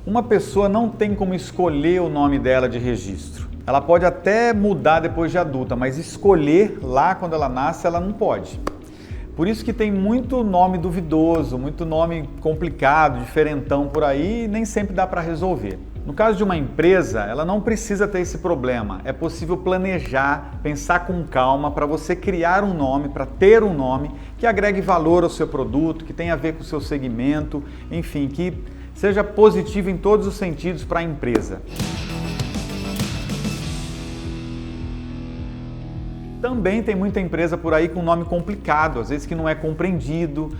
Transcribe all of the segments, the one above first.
Uma pessoa não tem como escolher o nome dela de registro. Ela pode até mudar depois de adulta, mas escolher lá quando ela nasce, ela não pode. Por isso que tem muito nome duvidoso, muito nome complicado, diferentão por aí e nem sempre dá para resolver. No caso de uma empresa, ela não precisa ter esse problema. É possível planejar, pensar com calma para você criar um nome, para ter um nome que agregue valor ao seu produto, que tenha a ver com o seu segmento, enfim, que seja positivo em todos os sentidos para a empresa. Também tem muita empresa por aí com nome complicado, às vezes que não é compreendido,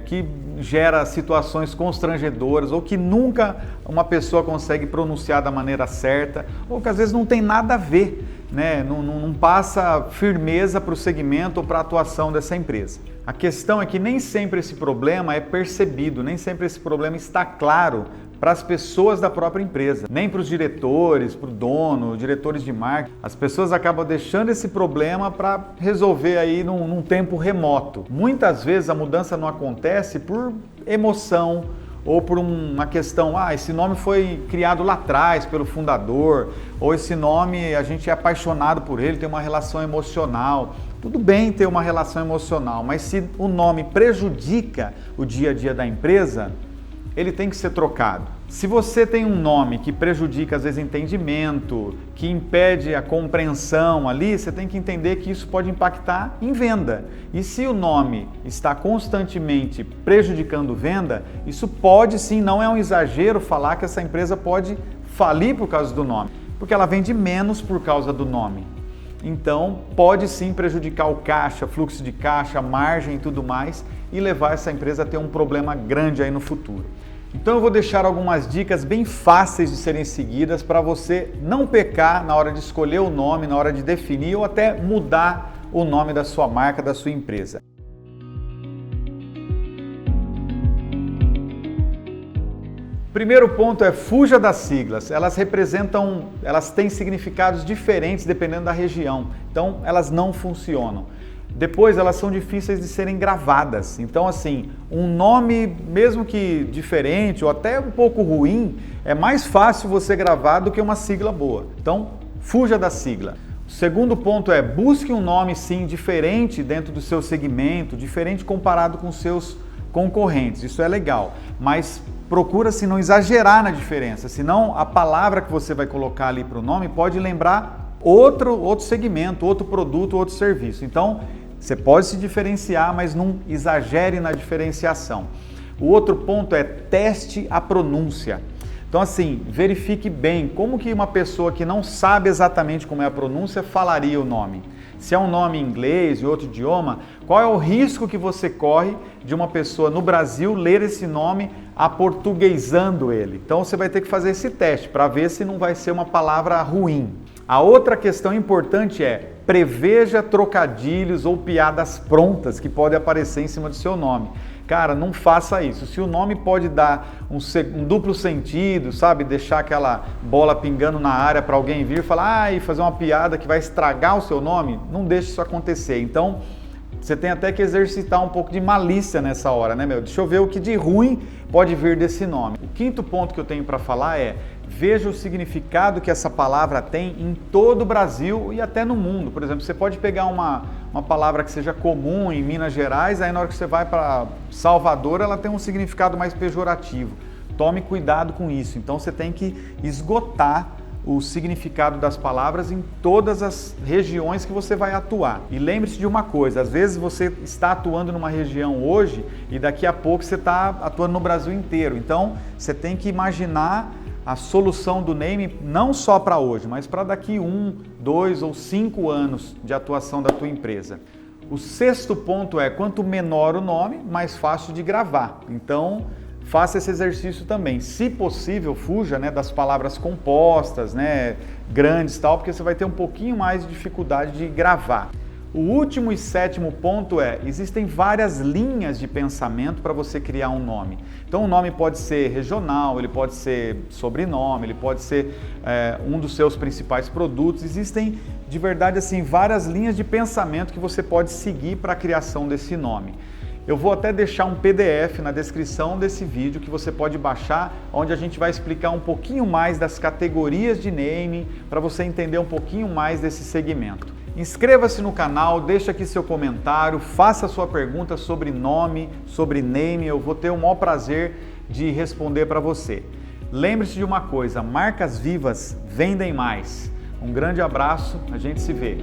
que gera situações constrangedoras ou que nunca uma pessoa consegue pronunciar da maneira certa ou que às vezes não tem nada a ver, né? Não passa firmeza para o segmento ou para a atuação dessa empresa. A questão é que nem sempre esse problema é percebido, nem sempre esse problema está claro para as pessoas da própria empresa, nem para os diretores, para o dono, diretores de marketing. As pessoas acabam deixando esse problema para resolver aí num tempo remoto. Muitas vezes a mudança não acontece por emoção ou por uma questão, esse nome foi criado lá atrás pelo fundador, ou esse nome a gente é apaixonado por ele, tem uma relação emocional. Tudo bem ter uma relação emocional, mas se o nome prejudica o dia a dia da empresa, ele tem que ser trocado. Se você tem um nome que prejudica, às vezes, entendimento, que impede a compreensão ali, você tem que entender que isso pode impactar em venda. E se o nome está constantemente prejudicando venda, isso pode sim, não é um exagero falar que essa empresa pode falir por causa do nome, porque ela vende menos por causa do nome. Então, pode sim prejudicar o caixa, fluxo de caixa, margem e tudo mais e levar essa empresa a ter um problema grande aí no futuro. Então eu vou deixar algumas dicas bem fáceis de serem seguidas para você não pecar na hora de escolher o nome, na hora de definir ou até mudar o nome da sua marca, da sua empresa. Primeiro ponto é fuja das siglas. Elas têm significados diferentes dependendo da região. Então elas não funcionam. Depois elas são difíceis de serem gravadas. Então assim, um nome mesmo que diferente ou até um pouco ruim, é mais fácil você gravar do que uma sigla boa. Então fuja da sigla. O segundo ponto é busque um nome sim diferente dentro do seu segmento, diferente comparado com seus concorrentes. Isso é legal, mas procura-se não exagerar na diferença, senão a palavra que você vai colocar ali para o nome pode lembrar outro segmento, outro produto, outro serviço. Então, você pode se diferenciar, mas não exagere na diferenciação. O outro ponto é teste a pronúncia. Então, assim, verifique bem como que uma pessoa que não sabe exatamente como é a pronúncia falaria o nome. Se é um nome em inglês e outro idioma, qual é o risco que você corre de uma pessoa no Brasil ler esse nome aportuguesando ele? Então você vai ter que fazer esse teste para ver se não vai ser uma palavra ruim. A outra questão importante é preveja trocadilhos ou piadas prontas que podem aparecer em cima do seu nome. Cara, não faça isso. Se o nome pode dar um duplo sentido, sabe? Deixar aquela bola pingando na área para alguém vir e falar e fazer uma piada que vai estragar o seu nome, não deixe isso acontecer. Então, você tem até que exercitar um pouco de malícia nessa hora, né, meu? Deixa eu ver o que de ruim pode vir desse nome. O quinto ponto que eu tenho para falar é veja o significado que essa palavra tem em todo o Brasil e até no mundo. Por exemplo, você pode pegar uma palavra que seja comum em Minas Gerais, aí na hora que você vai para Salvador, ela tem um significado mais pejorativo. Tome cuidado com isso. Então você tem que esgotar o significado das palavras em todas as regiões que você vai atuar. E lembre-se de uma coisa, às vezes você está atuando numa região hoje e daqui a pouco você está atuando no Brasil inteiro. Então você tem que imaginar a solução do name não só para hoje, mas para daqui 1, 2 ou 5 anos de atuação da tua empresa. O sexto ponto é, quanto menor o nome, mais fácil de gravar. Então, faça esse exercício também. Se possível, fuja das palavras compostas, grandes e tal, porque você vai ter um pouquinho mais de dificuldade de gravar. O último e sétimo ponto é, existem várias linhas de pensamento para você criar um nome. Então o nome pode ser regional, ele pode ser sobrenome, ele pode ser um dos seus principais produtos. Existem, de verdade, assim, várias linhas de pensamento que você pode seguir para a criação desse nome. Eu vou até deixar um PDF na descrição desse vídeo que você pode baixar, onde a gente vai explicar um pouquinho mais das categorias de naming, para você entender um pouquinho mais desse segmento. Inscreva-se no canal, deixa aqui seu comentário, faça sua pergunta sobre nome, sobre naming, eu vou ter o maior prazer de responder para você. Lembre-se de uma coisa, marcas vivas vendem mais. Um grande abraço, a gente se vê.